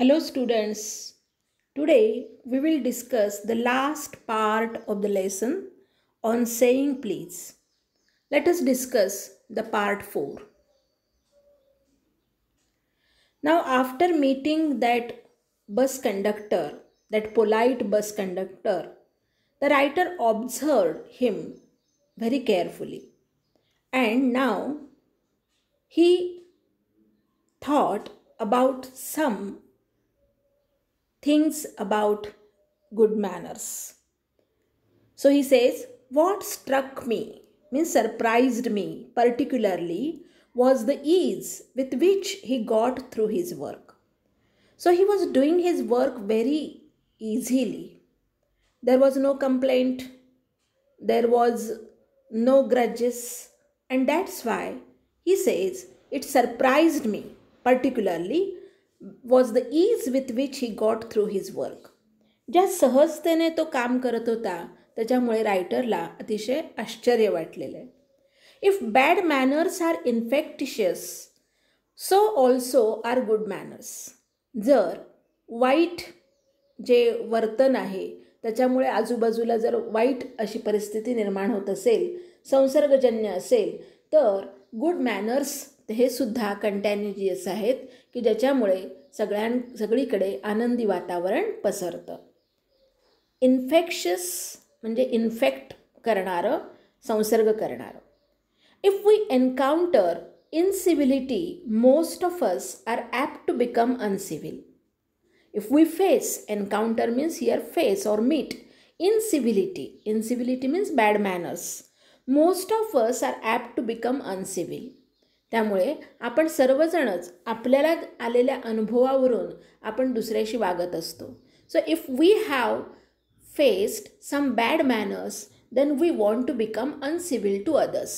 Hello students. Today we will discuss the last part of the lesson on saying please. Let us discuss the part 4. Now after meeting that bus conductor, that polite bus conductor, the writer observed him very carefully. And now he thought about some things about good manners. So he says, what struck me, means surprised me particularly, was the ease with which he got through his work. So he was doing his work very easily. There was no complaint, there was no grudges, and that's why he says it surprised me particularly was the ease with which he got through his work. ज्या सहजतेने तो काम करत होता त्याच्यामुळे रायटरला अतिशय आश्चर्य वाटलेलं आहे. If bad manners are infectious so also are good manners. जर वाईट जे वर्तन आहे त्याच्यामुळे आजूबाजूला जर वाईट अशी परिस्थिती निर्माण होत असेल, संसर्गजन्य असेल, तर गुड मॅनर्स हे सुद्धा कंटॅनिजियस आहेत की ज्याच्यामुळे सगळीकडे आनंदी वातावरण पसरतं. इन्फेक्शियस म्हणजे इन्फेक्ट करणारं, संसर्ग करणारं. If we encounter incivility most of us are apt to become uncivil. If we face, encounter means here face or meet, incivility. Incivility means bad manners. Most of us are apt to become uncivil. त्यामुळे आपण सर्वजणच आपल्याला आलेल्या अनुभवावरून आपण दुसऱ्याशी वागत असतो. So if we have faced some bad manners, then we want to become uncivil to others.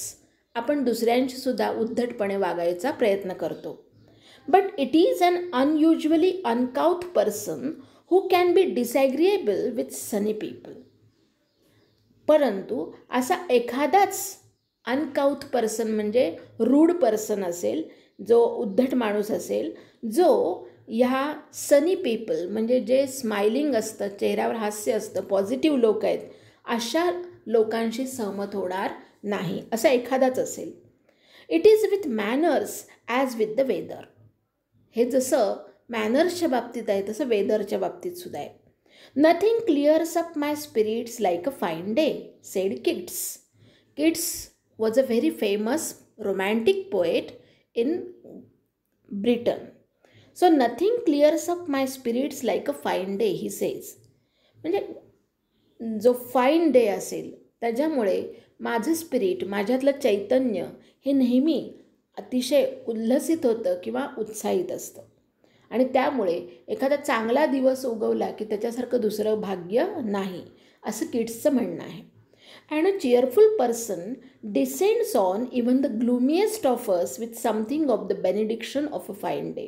आपण दुसऱ्यांशी सुद्धा उद्धटपणे वागायचा प्रयत्न करतो. But it is an unusually uncouth person who can be disagreeable with sunny people. परंतु असा एखादाच अनकाउथ पर्सन म्हणजे rude person असेल, जो उद्धट माणूस असेल, जो ह्या सनी पीपल म्हणजे जे स्माइलिंग असतं, चेहऱ्यावर हास्य असतं, पॉझिटिव्ह लोक आहेत, अशा लोकांशी सहमत होणार नाही, असा एखादाच असेल. It is with manners as with the weather. हे जसं मॅनर्सच्या बाबतीत आहे तसं वेदरच्या बाबतीत सुद्धा आहे. Nothing clears up my spirits like a fine day, said Keats. Keats was a very famous romantic poet in Britain. So nothing clears up my spirits like a fine day, he says. म्हणजे जो fine day असेल त्याच्यामुळे माझं spirit, माझ्यातलं चैतन्य हे नेहमी अतिशय उल्हसित होतं किंवा उत्साहित असतं. आणि त्यामुळे एखादा चांगला दिवस उगवला की त्याच्यासारखं दुसरं भाग्य नाही, असं किट्सचं म्हणणं आहे. And a cheerful person descends on even the gloomiest of us with something of the benediction of a fine day.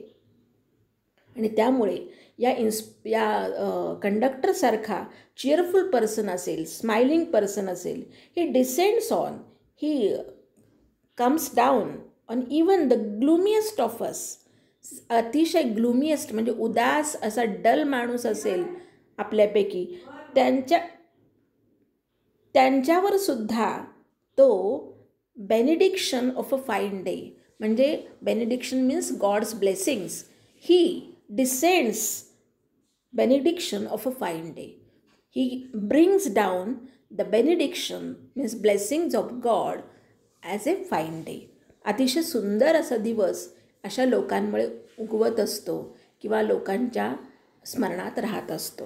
आणि त्यामुळे या कंडक्टरसारखा चिअरफुल पर्सन असेल, स्माइलिंग पर्सन असेल, he descends on, he comes down on even the gloomiest of us. अतिशय gloomiest म्हणजे उदास असा डल माणूस असेल आपल्यापैकी, त्यांच्यावर सुद्धा तो benediction of a fine day, म्हणजे benediction means God's blessings, he descends benediction of a fine day. He brings down the benediction means blessings of God as a fine day. अतिशय सुंदर असा दिवस अशा लोकांमुळे उगवत असतो किंवा लोकांच्या स्मरणात राहत असतो.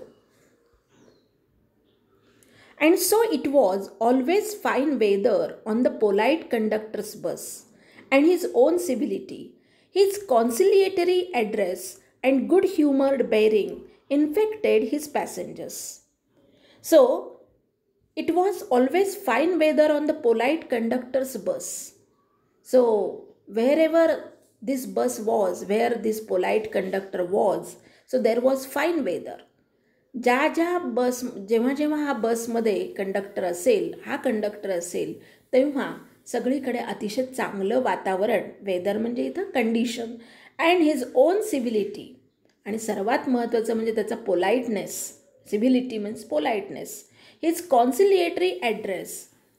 And so it was always fine weather on the polite conductors bus, and his own civility, his conciliatory address and good humoured bearing infected his passengers. So it was always fine weather on the polite conductor's bus. So wherever this bus was, where this polite conductor was, so there was fine weather. जेव्हा हा बसमध्ये conductor असेल, हा conductor असेल, तेव्हा सगळीकडे अतिशय चांगलं वातावरण, वेदर म्हणजे इथं condition, and his own civility, आणि सर्वात महत्त्वाचं म्हणजे त्याचा politeness. Civility means politeness. His conciliatory address,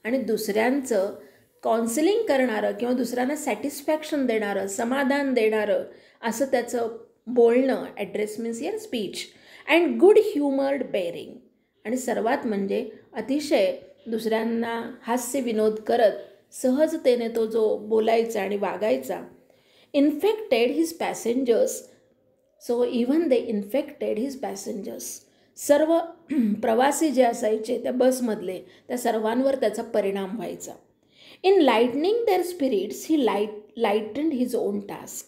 आणि दुसऱ्यांचं काउन्सिलिंग करणारं किंवा दुसऱ्यांना सॅटिस्फॅक्शन देणारं, समाधान देणारं असं त्याचं बोलणं. Address means your speech. And good humoured bearing, आणि सर्वात म्हणजे अतिशय दुसऱ्यांना हास्य विनोद करत सहजतेने तो जो बोलायचा आणि वागायचा. Infected his passengers, so even they infected his passengers, सर्व प्रवासी जे असायचे त्या बसमधले त्या सर्वांवर त्याचा परिणाम व्हायचा. In lightening their spirits he lightened his own task,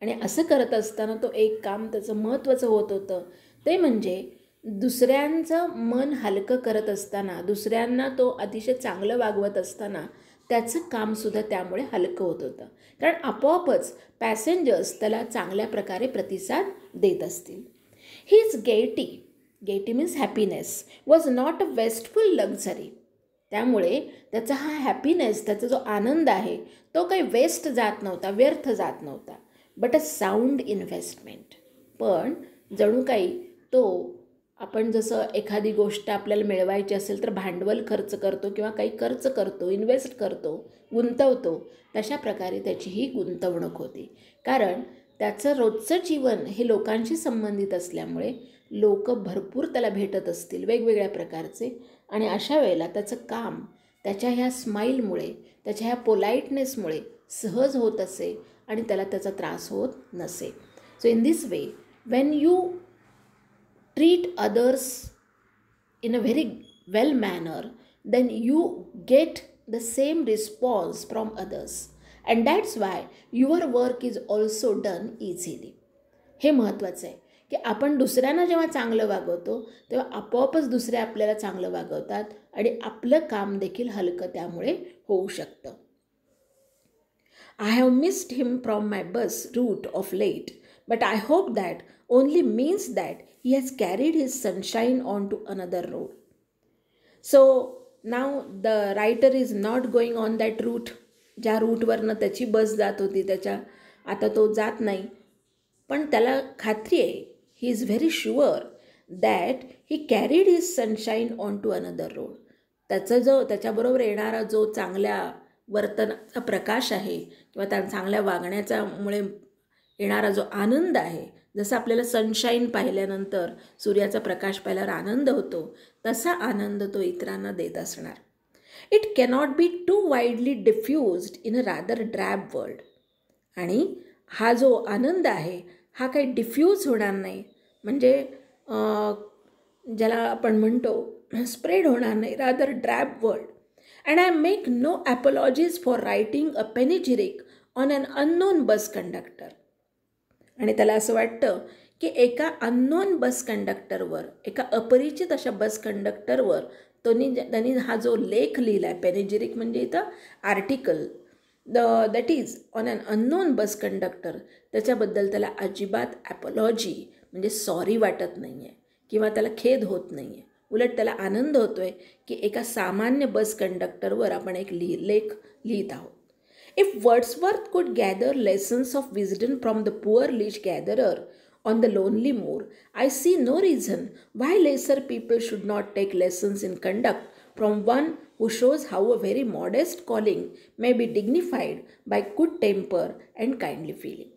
आणि असं करत असताना तो एक काम त्याचं महत्त्वाचं होत होतं, ते म्हणजे दुसऱ्यांचं मन हलकं करत असताना, दुसऱ्यांना तो अतिशय चांगलं वागवत असताना त्याचं कामसुद्धा त्यामुळे हलकं होत होतं. कारण आपोआपच पॅसेंजर्स त्याला चांगल्या प्रकारे प्रतिसाद देत असतील. His Getty means happiness was not a wasteful luxury, त्यामुळे त्याचा हा हॅपीनेस, त्याचा जो आनंद आहे तो काही वेस्ट जात नव्हता, व्यर्थ जात नव्हता, बट अ साऊंड इन्व्हेस्टमेंट. पण जणू काही तो, आपण जसं एखादी गोष्ट आपल्याला मिळवायची असेल तर भांडवल खर्च करतो किंवा काही खर्च करतो, इन्व्हेस्ट करतो, गुंतवतो, तशा प्रकारे त्याची ही गुंतवणूक होती. कारण त्याचं रोजचं जीवन हे लोकांशी संबंधित असल्यामुळे लोक भरपूर त्याला भेटत असतील वेगवेगळ्या प्रकारचे, आणि अशा वेळेला त्याचं काम त्याच्या ह्या स्माईलमुळे, त्याच्या ह्या पोलाइटनेसमुळे सहज होत असे आणि त्याला त्याचा त्रास होत नसे. So in this way, Wien you treat others in a very well manner, then you get the same response from others, and that's why your work is also done easily. हे महत्त्वाचं आहे की आपण दुसऱ्यांना जेव्हा चांगलं वागवतो तेव्हा आपोआपच दुसरे आपल्याला चांगलं वागवतात आणि आपलं काम देखील हलकं त्यामुळे होऊ शकतं. I have missed him from my bus route of late, but I hope that only means that he has carried his sunshine on to another road. So now the writer is not going on that route. ज्या रूटवरनं त्याची बस जात होती त्याच्या, आता तो जात नाही, पण त्याला खात्री आहे, he is very sure that he carried his sunshine on to another road. त्याच्याबरोबर येणारा जो चांगल्या वर्तनाचा प्रकाश आहे किंवा त्या चांगल्या वागण्याच्यामुळे येणारा जो आनंद आहे, जसं आपल्याला सनशाईन पाहिल्यानंतर सूर्याचा प्रकाश पाहिल्यावर आनंद होतो, तसा आनंद तो इतरांना देत असणार. It cannot be too widely diffused in a rather drab world. आणि हा जो आनंद आहे हा काही डिफ्यूज होणार नाही, म्हणजे ज्याला आपण म्हणतो स्प्रेड होणार नाही, rather drab world. And I make no apologies for writing a panegyric on an unknown bus conductor. आणि त्याला असं वाटतं की एका अननोन बस कंडक्टरवर, एका अपरिचित अशा बस कंडक्टरवर त्यांनी हा जो लेख लिहिला आहे, पेनिजिरिक म्हणजे इथं article, that is on an unknown bus conductor, त्याच्याबद्दल त्याला अजिबात ॲपॉलॉजी म्हणजे सॉरी वाटत नाही आहे किंवा त्याला खेद होत नाही आहे. उलट त्याला आनंद होतो आहे की एका सामान्य बस कंडक्टरवर आपण एक लेख लिहित आहोत. If Wordsworth could gather lessons of wisdom from the poor leech gatherer on the lonely moor, I see no reason why lesser people should not take lessons in conduct from one who shows how a very modest calling may be dignified by good temper and kindly feeling.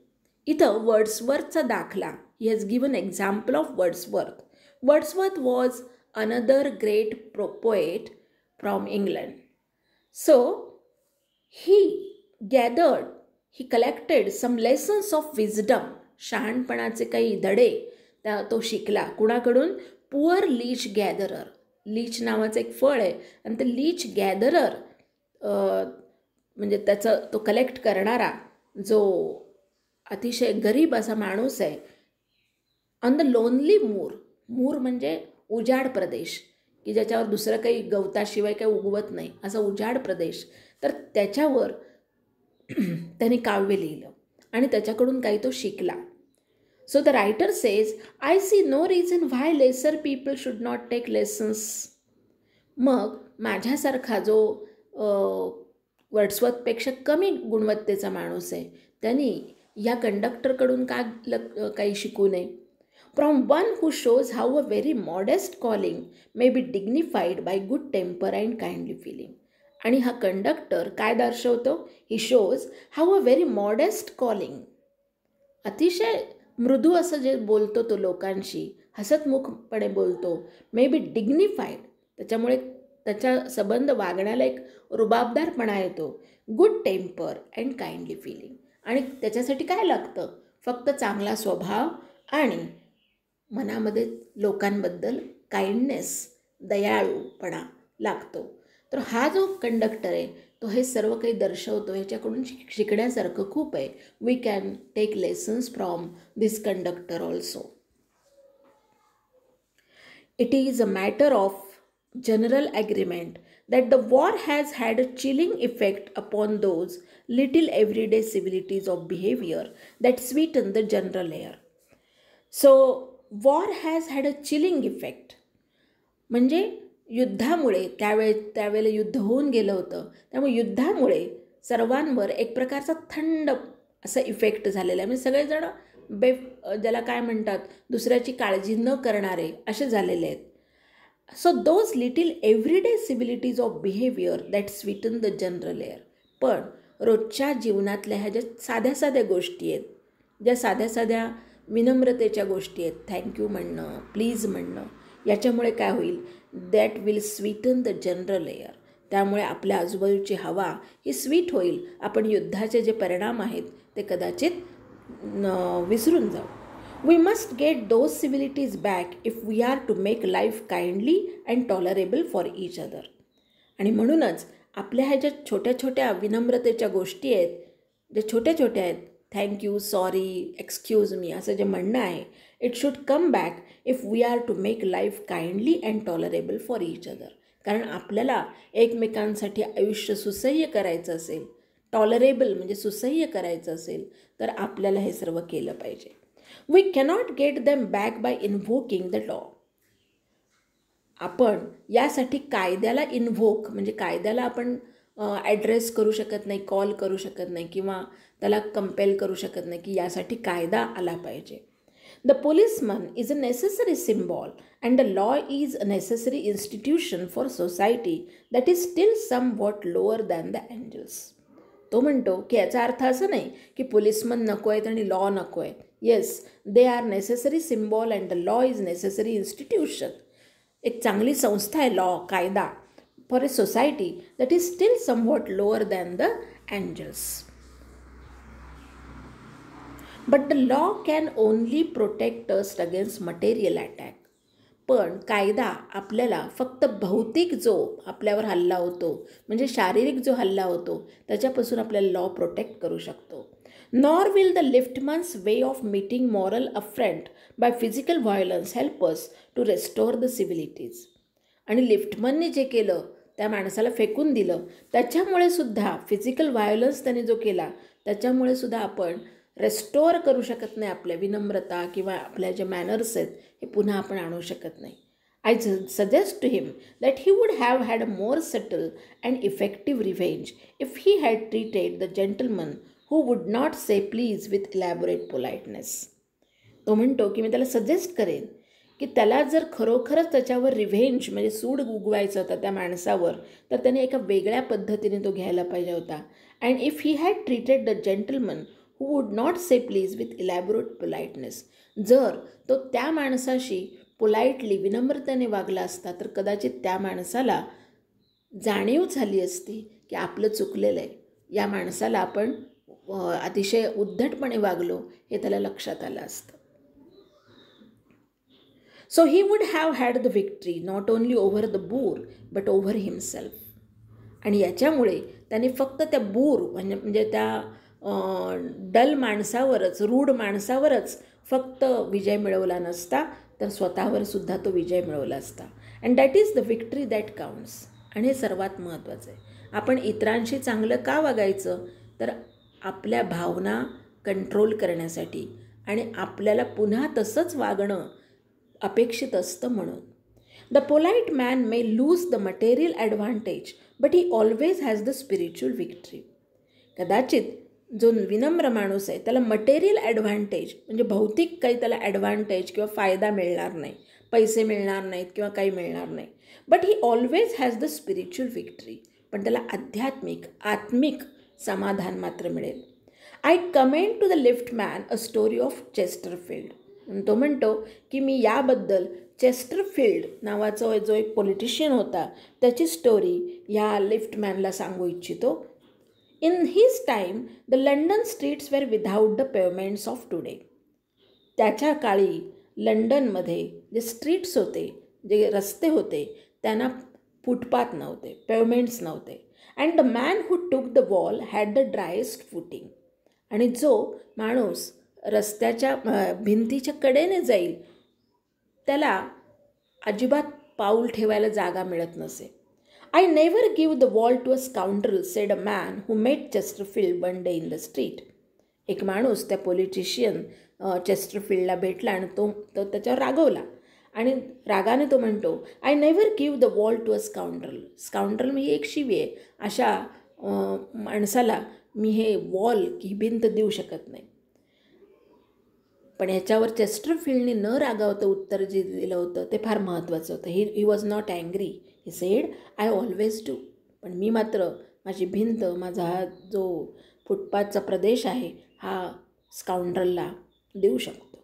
इथं वर्ड्सवर्थचा दाखला, he has given example of Wordsworth. Wordsworth was another great poet from England. So he collected some lessons of wisdom. शहाणपणाचे काही धडे तो शिकला. कुणाकडून? Poor leech gatherer. Leech नावाचं एक फळ आहे आणि ते लीच गॅदरर म्हणजे त्याचं तो कलेक्ट करणारा जो अतिशय गरीब असा माणूस आहे. On the lonely moor. Moor म्हणजे उजाड प्रदेश की ज्याच्यावर दुसरं काही गवताशिवाय काही उगवत नाही, असा उजाड प्रदेश. तर त्याच्यावर त्याने काव्य लिहिलं आणि त्याच्याकडून काही तो शिकला. So the writer says, I see no reason why lesser people should not take lessons. मग माझ्यासारखा जो वर्ड्सवर्थपेक्षा कमी गुणवत्तेचा माणूस आहे, त्यांनी या कंडक्टरकडून काही शिकू नये. From one who shows how a very modest calling may be dignified by good temper and kindly feeling. आणि हा कंडक्टर काय दर्शवतो? He shows how a very modest calling. अतिशय मृदू असं जे बोलतो तो लोकांशी, हसतमुखपणे बोलतो, मे बी डिग्निफाईड, त्याच्यामुळे त्याच्या संबंध वागण्याला एक रुबाबदारपणा येतो. Good temper and kindly feeling. आणि त्याच्यासाठी काय लागतं? फक्त चांगला स्वभाव आणि मनामध्ये लोकांबद्दल काइंडनेस, दयाळूपणा लागतो. तर हा जो कंडक्टर आहे तो हे सर्व काही दर्शवतो. ह्याच्याकडून शिकण्यासारखं खूप आहे. We can take lessons from this conductor also. It is a matter of general agreement that the war has had a chilling effect upon those little everyday civilities of behavior that sweeten the general air. So, war has had a chilling effect. म्हणजे युद्धामुळे त्यावेळेला युद्ध होऊन गेलं होतं, त्यामुळे युद्धामुळे सर्वांवर एक प्रकारचा थंड असा इफेक्ट झालेला आहे. म्हणजे सगळेजण ज्याला काय म्हणतात, दुसऱ्याची काळजी न करणारे असे झालेले आहेत. So those little everyday civilities of behaviour that sweeten the general air. पण रोजच्या जीवनातल्या ह्या ज्या साध्या साध्या गोष्टी आहेत, ज्या साध्या साध्या विनम्रतेच्या गोष्टी आहेत, थँक्यू म्हणणं, प्लीज म्हणणं, याच्यामुळे काय होईल? That will Sutton the general air. त्यामुळे आपल्या आजूबाजूची हवा ही स्वीट होईल. आपण युद्धाचे जे परिणाम आहेत ते कदाचित विसरून जाऊ. We must get those civilities back if we are to make life kindly and tolerable for each other. आणि म्हणूनच आपल्या ह्या ज्या छोट्या छोट्या विनम्रतेच्या गोष्टी आहेत, ज्या छोट्या छोट्या आहेत, थँक्यू, सॉरी, एक्सक्यूज मी, असं जे म्हणणं आहे, it should come back if we are to make life kindly and tolerable for each other. कारण आपल्याला एकमेकांसाठी आयुष्य सुसह्य करायचं असेल, टॉलरेबल म्हणजे सुसह्य करायचं असेल, तर आपल्याला हे सर्व केलं पाहिजे. We cannot get them back by invoking the law. आपण यासाठी कायद्याला इन्व्होक म्हणजे कायद्याला आपण ॲड्रेस करू शकत नाही, कॉल करू शकत नाही किंवा त्याला कंपेल करू शकत नाही की यासाठी कायदा आला पाहिजे. The policeman is a necessary symbol and the law is a necessary institution for society that is still somewhat lower than the angels. तो म्हणतो की याचा अर्थ असं नाही की पोलिसमन नको आहेत आणि लॉ नको आहे. Yes, they are necessary symbol and the law is necessary institution. एक चांगली संस्था आहे लॉ, कायदा, for a society that is still somewhat lower than the angels. But the law can only protect us against material attack. पण कायदा आपल्याला फक्त भौतिक जो आपल्यावर हल्ला होतो म्हणजे शारीरिक जो हल्ला होतो त्याच्यापासून आपल्याला लॉ प्रोटेक्ट करू शकतो. Nor will the liftman's way of meeting moral affront by physical violence help us to restore the civilities. आणि लिफ्टमनने जे केलं, त्या माणसाला फेकून दिलं, त्याच्यामुळे सुद्धा फिजिकल व्हायलन्स त्याने जो केला त्याच्यामुळे सुद्धा आपण रेस्टोर करू शकत नाही. आपल्या विनम्रता किंवा आपल्या जे मॅनर्स आहेत हे पुन्हा आपण आणू शकत नाही. I suggest to him that he would have had a more subtle and effective revenge if he had treated the gentleman who would not say please with elaborate politeness. तो म्हणतो की मी त्याला सजेस्ट करेन की त्याला जर खरोखरच त्याच्यावर रिव्हेंज म्हणजे सूड उगवायचं होतं त्या माणसावर, तर त्याने एका वेगळ्या पद्धतीने तो घ्यायला पाहिजे होता. And if he had treated the gentleman who would not say please with elaborate politeness. जर तो त्या माणसाशी पोलाइटली विनम्रतेने वागला असता तर कदाचित त्या माणसाला जाणीव झाली असती की आपलं चुकलेलं आहे, या माणसाला आपण अतिशय उद्धटपणे वागलो हे त्याला लक्षात आलं असतं. So he would have had the victory not only over the boor but over himself. आणि याच्यामुळे त्याने फक्त त्या बूर म्हणजे त्या डल माणसावरच, रूढ माणसावरच फक्त विजय मिळवला नसता, तर स्वतःवर सुद्धा तो विजय मिळवला असता. And that is the victory that counts. आणि हे सर्वात महत्त्वाचं आहे. आपण इतरांशी चांगलं का वागायचं? तर आपल्या भावना कंट्रोल करण्यासाठी आणि आपल्याला पुन्हा तसंच वागणं अपेक्षित असतं म्हणून. The polite man may lose the material advantage but he always has the spiritual victory. कदाचित जो विनम्र माणूस आहे त्याला मटेरियल ॲडव्हान्टेज म्हणजे भौतिक काही त्याला ॲडव्हान्टेज किंवा फायदा मिळणार नाही, पैसे मिळणार नाहीत किंवा काही मिळणार नाही. But he always has the spiritual victory. पण त्याला आत्मिक समाधान मात्र मिळेल. I comment to the lift man a story of Chesterfield. तो म्हणतो की मी याबद्दल चेस्टरफील्ड नावाचा जो एक पॉलिटिशियन होता त्याची स्टोरी ह्या लिफ्टमॅनला सांगू इच्छितो. In his time, the London streets were without the pavements of today. त्याच्या काळी लंडनमध्ये जे स्ट्रीट्स होते, जे रस्ते होते, त्यांना फुटपाथ नव्हते, पेवमेंट्स नव्हते. And the man who took the wall had the driest footing. आणि जो माणूस रस्त्याच्या भिंतीच्या कडेने जाईल त्याला अजिबात पाऊल ठेवायला जागा मिळत नसे. I never give the wall to a scoundrel, said a man who met Chesterfield one day in the street. एक माणूस त्या पॉलिटिशियन चेस्टरफील्डला भेटला आणि तो त्याच्यावर रागवला आणि रागाने तो म्हणतो, I never give the wall to a scoundrel. Scoundrel ही एक शिवी आहे. अशा माणसाला मी हे वॉल ही भिंत देऊ शकत नाही. पण ह्याच्यावर चेस्टरफील्डने न रागावतं उत्तर जे दिलं होतं ते फार महत्त्वाचं होतं. He was not angry. He said, I always do. पण मी मात्र माझी भिंत, माझा हा जो फुटपाथचा प्रदेश आहे हा स्काउंड्रलला देऊ शकतो.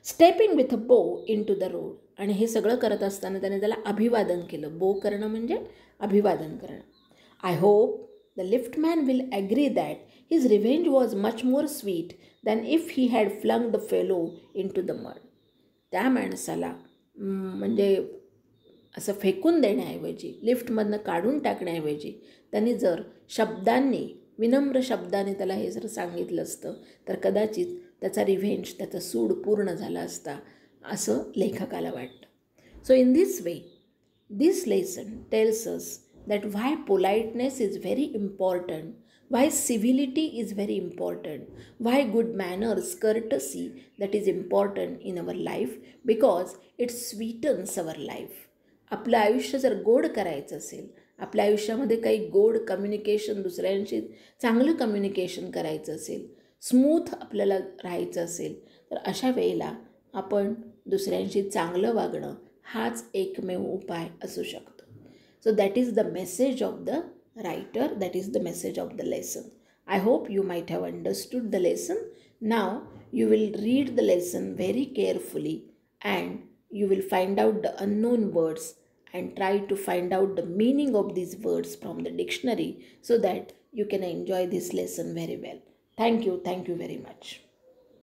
स्टेपिंग विथ अ बो इन टू द रोड. आणि हे सगळं करत असताना त्याने त्याला अभिवादन केलं. बो करणं म्हणजे अभिवादन करणं. I hope the liftman will agree that his revenge was much more sweet than if he had flung the fellow in to the mud. त्या माणसाला म्हणजे असं फेकून देण्याऐवजी, लिफ्टमधनं काढून टाकण्याऐवजी त्यांनी जर शब्दांनी, विनम्र शब्दाने त्याला हे जर सांगितलं असतं तर कदाचित त्याचा रिव्हेंज, त्याचा सूड पूर्ण झाला असता असं लेखकाला वाटतं. So in this way this lesson tells us that why politeness is very important, why civility is very important, why good manners, courtesy that is important in our life because it sweetens our life. आपलं आयुष्य जर गोड करायचं असेल, आपल्या आयुष्यामध्ये काही गोड कम्युनिकेशन, दुसऱ्यांशी चांगलं कम्युनिकेशन करायचं असेल, स्मूथ आपल्याला राहायचं असेल तर अशा वेळेला आपण दुसऱ्यांशी चांगलं वागणं हाच एकमेव उपाय असू शकतो. So that is the message of the writer, that is the message of the lesson. I hope you might have understood the lesson. Now you will read the lesson very carefully and you will find out the unknown words and try to find out the meaning of these words from the dictionary so that you can enjoy this lesson very well. Thank you very much.